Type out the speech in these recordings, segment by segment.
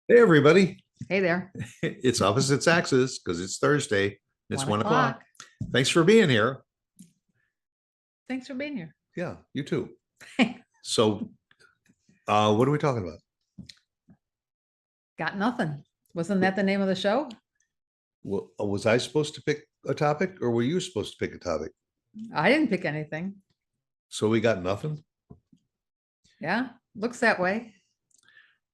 Hey, everybody. Hey there. It's Opposite Saxes because it's Thursday. It's 1 o'clock. 1 o'clock. Thanks for being here. Thanks for being here. Yeah, you too. So, what are we talking about? Got nothing. Wasn't that the name of the show? Well, was I supposed to pick a topic or were you supposed to pick a topic? I didn't pick anything. So we got nothing. Yeah, looks that way.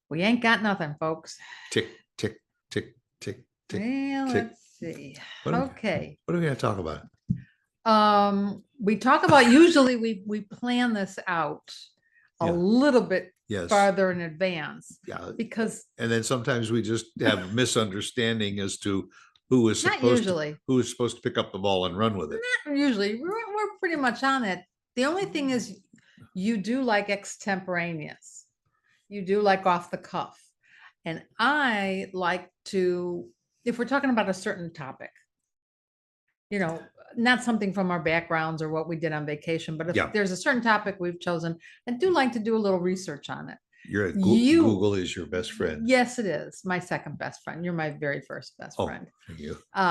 We ain't got nothing, folks. Tick, tick, tick, tick, tick. Well, tick. let's see. What are Okay. we going to talk about? We talk about usually we plan this out a Yeah. little bit Yes. farther in advance Yeah. because And then sometimes we just have misunderstanding as to who is not supposed usually. who is supposed to pick up the ball and run with it. Not usually. We're pretty much on it. The only thing is you do like extemporaneous. You do like off the cuff. And I like to, if we're talking about a certain topic, not something from our backgrounds or what we did on vacation, but if Yeah. there's a certain topic we've chosen, I do like to do a little research on it. You're at Google is your best friend. Yes, it is. My second best friend. You're my very first best friend. Thank you. But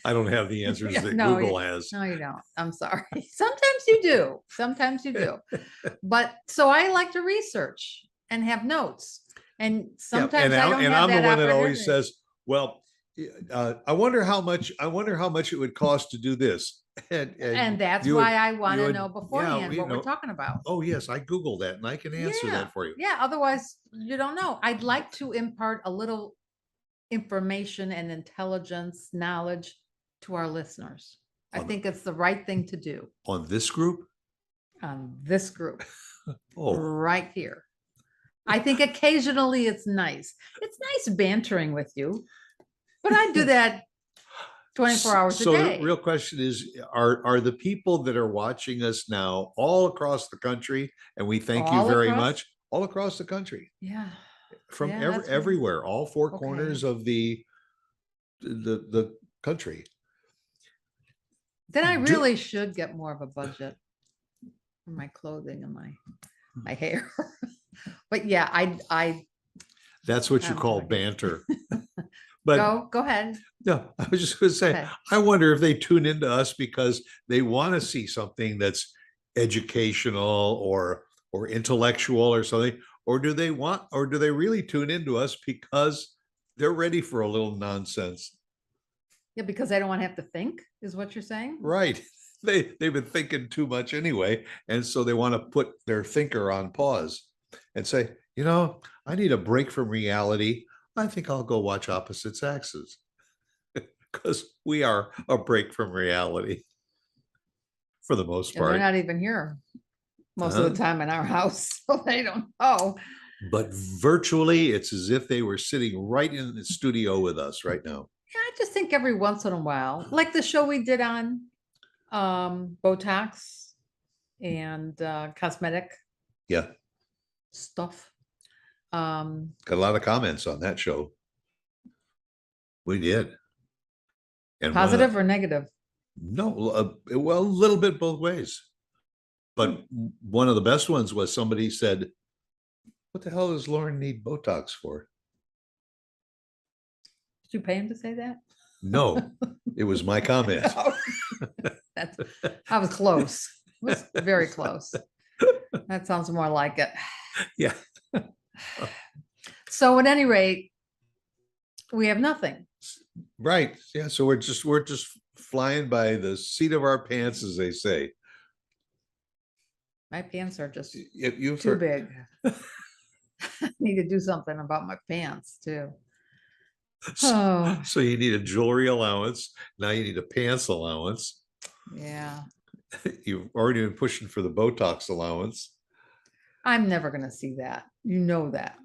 I don't have the answers that no, Google has. No, you don't. I'm sorry. Sometimes you do. Sometimes you do. But so I like to research and have notes. And sometimes I don't have I'm that the one that always opportunity. says, well, I wonder how much it would cost to do this. And that's you why would- I want you to would- know beforehand what we're talking about. Oh, yes, I Googled that and I can answer that for you. Yeah, otherwise you don't know. I'd like to impart a little information and intelligence, knowledge to our listeners. I think it's the right thing to do On this group? on this group Oh, right here. I think occasionally it's nice. It's nice bantering with you, but I do that 24 hours a so day. the real question is, are the people that are watching us now all across the country, and we thank you very much, all across the country, Yeah. from Yeah, that's right. everywhere, all four Okay. corners of the country. Then I really should get more of a budget for my clothing and my hair. But yeah, That's what you I'm call talking. banter. But go ahead. no, I was just going to say, Okay. I wonder if they tune into us because they want to see something that's educational or intellectual or something, or do they really tune into us because they're ready for a little nonsense? Yeah, because I don't want to have to think, is what you're saying? Right. They've been thinking too much anyway, and so they want to put their thinker on pause and say, I need a break from reality. I think I'll go watch Opposite Saxes because we are a break from reality for the most And they're part. not even here most of the time in our house, so they don't know. But virtually, it's as if they were sitting right in the studio with us right now. Yeah, I just think every once in a while, like the show we did on Botox and cosmetic Yeah, stuff. got a lot of comments on that show. We did. And positive or negative? No, well, a little bit both ways. But one of the best ones was somebody said, what the hell does Lauren need Botox for? Did you pay him to say that? No, it was my comment. I was close. It was very close. That sounds more like it. Yeah. So at any rate, we have nothing. Right. Yeah. So we're just flying by the seat of our pants, as they say. My pants are just You've too heard... big. I need to do something about my pants too. So you need a jewelry allowance. Now you need a pants allowance. Yeah. You've already been pushing for the Botox allowance. I'm never going to see that. You know that.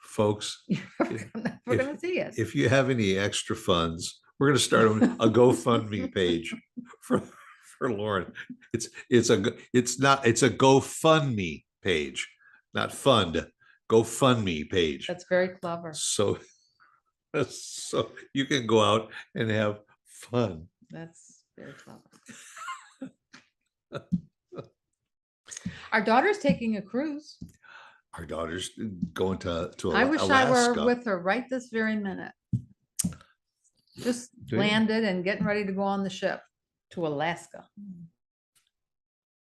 Folks, We're going to see it. If you have any extra funds, we're going to start a GoFundMe page for Lauren. It's a GoFundMe page, not fund. GoFundMe page. That's very clever. So you can go out and have fun. That's very clever. Our daughter's taking a cruise. Our daughter's going to I wish I were Alaska. with her right this very minute. Just Do you? landed and getting ready to go on the ship to Alaska.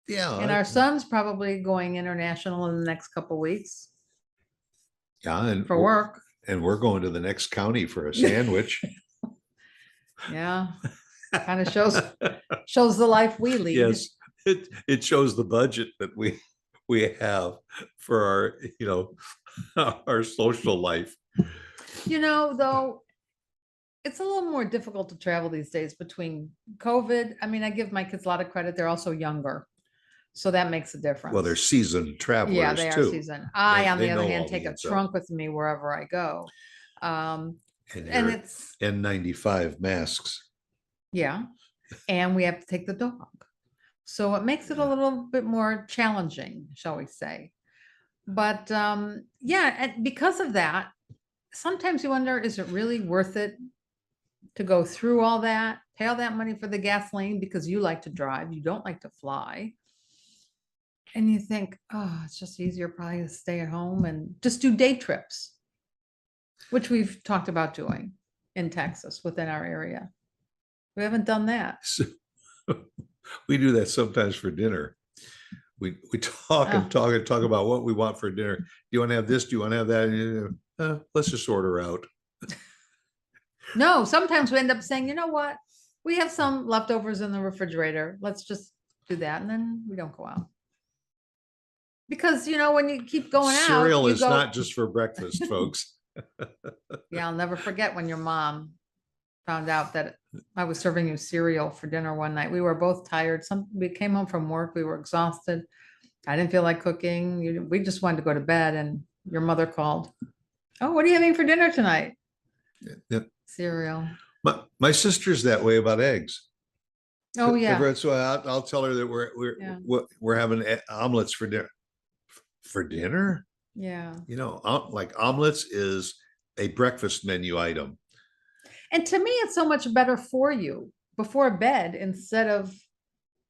Yeah, And our son's probably going international in the next couple weeks yeah, and for work. and we're going to the next county for a sandwich. Yeah, kind of shows the life we lead. Yes, it shows the budget that we have for our, our social life. Though it's a little more difficult to travel these days between COVID. I mean, I give my kids a lot of credit. They're also younger. So that makes a difference. Well, they're seasoned Yeah, travelers they are too. seasoned. I, on They the other know hand, all take the a ins out. trunk with me wherever I go. And And your it's, N95 masks. yeah, and we have to take the dog. So it makes it a little bit more challenging, shall we say. But yeah, and because of that, sometimes you wonder, is it really worth it to go through all that, pay all that money for the gasoline because you like to drive, you don't like to fly? And you think, oh, it's just easier probably to stay at home and just do day trips, which we've talked about doing in Texas within our area. We haven't done that. So, we do that sometimes for dinner. We talk and talk and talk about what we want for dinner. Do you want to have this? Do you want to have that? Let's just order out. No, sometimes we end up saying, you know what? We have some leftovers in the refrigerator. Let's just do that. And then we don't go out. Because, when you keep going out. Cereal you is go, not just for breakfast, folks. Yeah, I'll never forget when your mom found out that I was serving you cereal for dinner one night. We were both tired. We came home from work. We were exhausted. I didn't feel like cooking. We just wanted to go to bed, and your mother called. Oh, what are you having for dinner tonight? Yeah. Cereal. My sister's that way about eggs. Oh yeah. So I'll tell her that we're having omelets for dinner. For dinner? Yeah. Like omelets is a breakfast menu item. And to me, it's so much better for you before bed instead of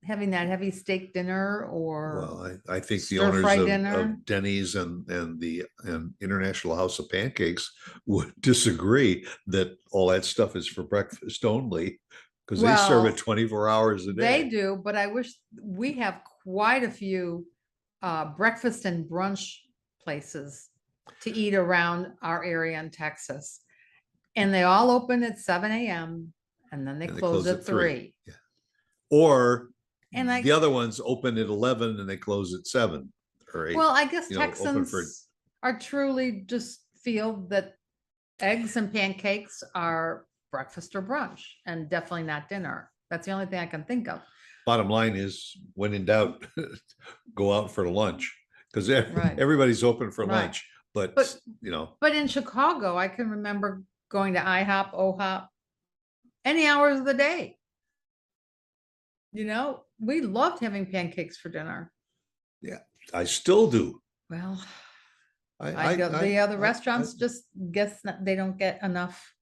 having that heavy steak dinner or. Well, I think the owners of Denny's and International House of Pancakes would disagree that all that stuff is for breakfast only, because they serve it 24 hours a day. They do, but I wish we have quite a few breakfast and brunch places to eat around our area in Texas. And they all open at 7 a.m. and then they close at 3. Yeah. Or the other ones open at 11 and they close at 7 or 8. Well, I guess Texans are truly just feel that eggs and pancakes are breakfast or brunch and definitely not dinner. That's the only thing I can think of. Bottom line is, when in doubt, go out for lunch, because everybody's open for lunch. But But in Chicago, I can remember going to IHOP, OHOP, any hours of the day. We loved having pancakes for dinner. Yeah, I still do. Well, the other restaurants just guess they don't get enough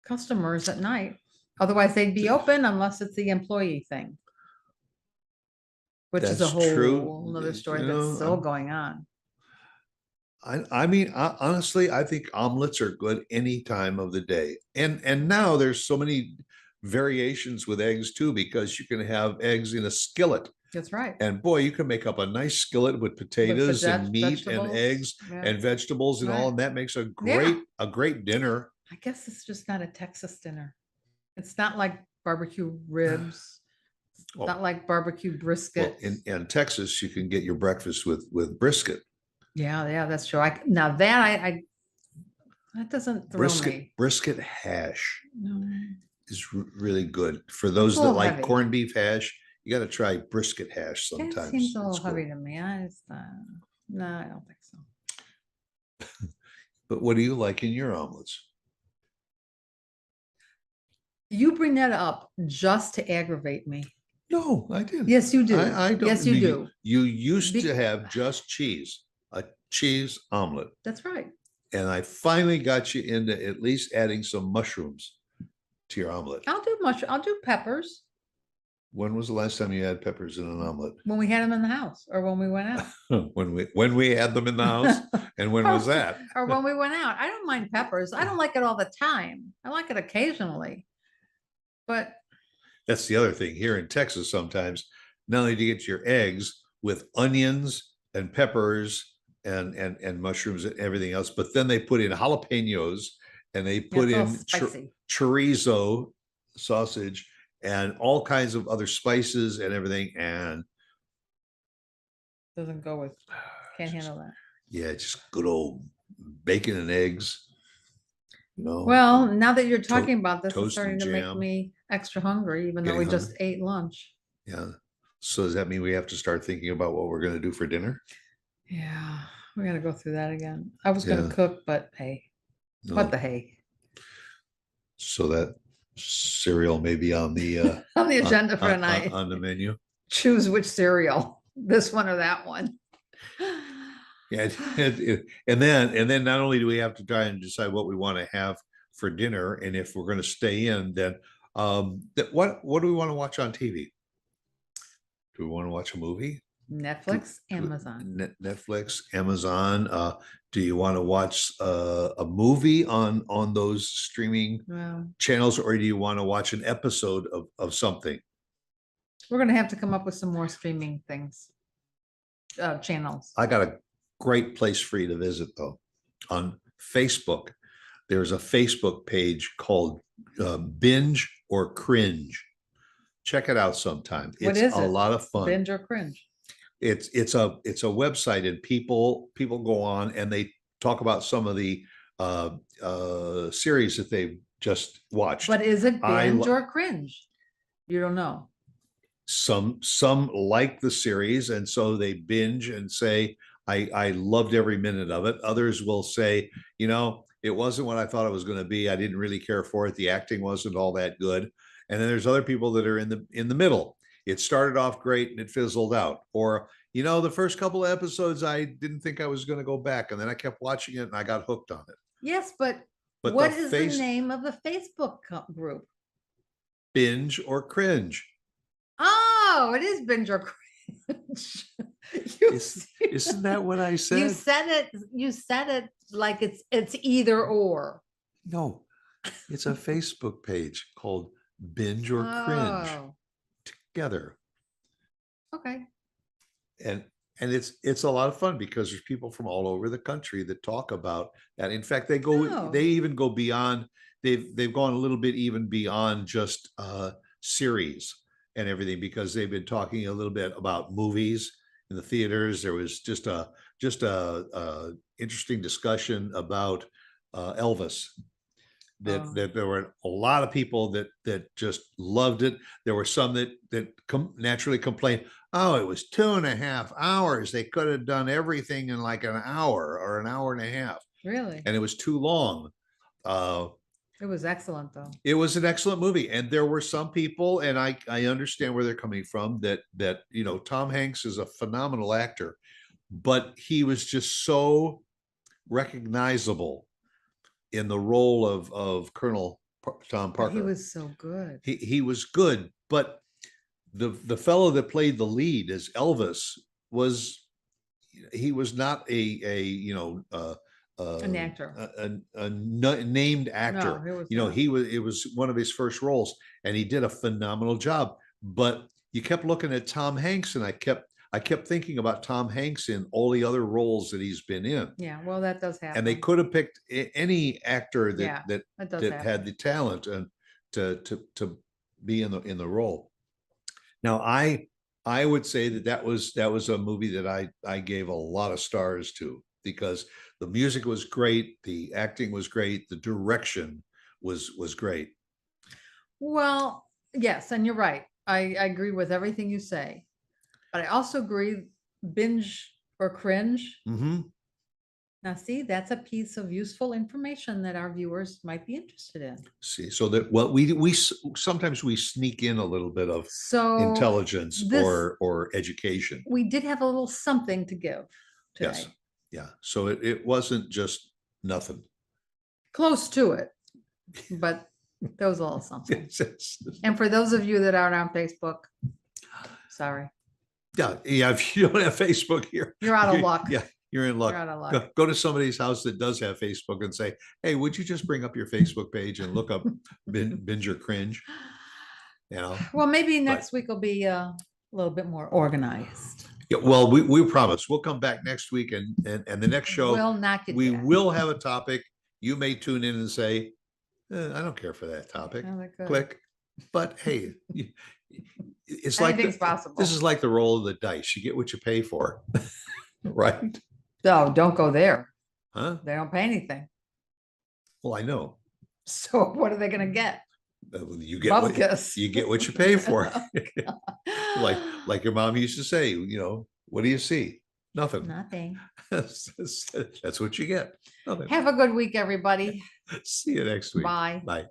customers at night. Otherwise, they'd be open unless it's the employee thing, which is a whole another story that's still going on. I mean, honestly, I think omelets are good any time of the day. And now there's so many variations with eggs too, because you can have eggs in a skillet. That's right. And boy, you can make up a nice skillet with potatoes and meat and eggs and vegetables and all, and that makes a great dinner. I guess it's just not a Texas dinner. It's not like barbecue ribs. Not like barbecue brisket. Well, in Texas, you can get your breakfast with brisket. Yeah, that's true. That doesn't thrill me. Brisket hash is really good for those that like corned beef hash. You got to try brisket hash sometimes. That seems a little heavy to me. No, I don't think so. But what do you like in your omelets? You bring that up just to aggravate me. No, I didn't. Yes, you do. I don't. Yes, you do. You used to have just cheese, a cheese omelet. That's right. And I finally got you into at least adding some mushrooms to your omelet. I'll do peppers. When was the last time you had peppers in an omelet? When we had them in the house or when we went out. When we had them in the house, and when was that? Or when we went out. I don't mind peppers. I don't like it all the time. I like it occasionally. But That's the other thing here in Texas. Sometimes not only do you get your eggs with onions and peppers and mushrooms and everything else, but then they put in jalapenos and they yeah, put it's all in spicy. chorizo sausage and all kinds of other spices and everything. And Doesn't go with, can't handle that. yeah, just good old bacon and eggs. You know, Well, now that you're talking about this, it's toast starting and to make jam. me extra hungry, even though we Getting just hungry. ate lunch. Yeah. So does that mean we have to start thinking about what we're going to do for dinner? Yeah, we gotta go through that again. I was gonna Yeah. cook, but hey, what the hey? So that cereal may be on the On the agenda for tonight. on the menu. Choose which cereal, this one or that one. Yeah, and then not only do we have to try and decide what we want to have for dinner, and if we're going to stay in, then what do we want to watch on TV? Do we want to watch a movie? Netflix, Amazon. Netflix, Amazon. Do you want to watch a movie on those streaming Well, channels, or do you want to watch an episode of something? we're gonna have to come up with some more streaming things, channels. I got a great place for you to visit though. On Facebook, there's a Facebook page called Binge or Cringe. Check it out sometime. What It's is a it? lot of fun. Binge or cringe? It's a website, and people go on and they talk about some of the series that they've just watched. But is it I binge lo- or cringe? You don't know. Some like the series, and so they binge and say, I loved every minute of it. Others will say, it wasn't what I thought it was going to be. I didn't really care for it. The acting wasn't all that good. And then there's other people that are in the middle. It started off great and it fizzled out. Or, the first couple of episodes, I didn't think I was going to go back. And then I kept watching it and I got hooked on it. Yes, but But what is the name of the Facebook group? Binge or Cringe. Oh, it is binge or cringe. Isn't that what I said? You said it like it's either or. No, it's a Facebook page called Binge or Cringe Oh, together. okay. And it's a lot of fun because there's people from all over the country that talk about that. In fact, Oh. they even go beyond, they've gone a little bit even beyond just series and everything, because they've been talking a little bit about movies in the theaters. There was just a interesting discussion about Elvis. That there were a lot of people that just loved it. There were some that naturally complained, oh, it was 2.5 hours. They could have done everything in like an hour or an hour and a half. Really? And it was too long. It was excellent though. It was an excellent movie. And there were some people, and I understand where they're coming from, that Tom Hanks is a phenomenal actor, but he was just so recognizable in the role of Colonel Tom Parker. He was so good. He was good, but the fellow that played the lead as Elvis was not An actor. a named actor. No, it was one of his first roles, and he did a phenomenal job. But you kept looking at Tom Hanks, and I kept thinking about Tom Hanks in all the other roles that he's been in. Yeah, well, that does happen. And they could have picked any actor that had the talent and to be in the role. Now, I would say that was a movie that I gave a lot of stars to, because the music was great, the acting was great, the direction was great. Well, yes, and you're right. I agree with everything you say, but I also agree binge or cringe. Mm-hmm. Now, see, that's a piece of useful information that our viewers might be interested in. See, so that we sometimes we sneak in a little bit of intelligence or education. We did have a little something to give today. Yes. Yeah. So it wasn't just nothing. Close to it, but Goes a little something. It's- And for those of you that aren't on Facebook, sorry, Yeah, if you don't have Facebook here. you're out of luck. Yeah, you're in luck. You're out of luck. Go to somebody's house that does have Facebook and say, hey, would you just bring up your Facebook page and look up binge or cringe? You know, Well, maybe next week will be a little bit more organized. yeah, well, we promise we'll come back next week and the next show, We'll knock it we down. will have a topic. You may tune in and say, I don't care for that topic. Oh, they're good. Click. But hey, it's like Anything's possible. this is like the roll of the dice. You get what you pay for, right? So don't go there. Huh? They don't pay anything. Well, I know. So what are they gonna get? You get what Bupkis. you get what you pay for. Like like your mom used to say, you know, what do you see? Nothing. nothing. That's what you get. Nothing. Have a good week, everybody. See you next week. Bye. Bye.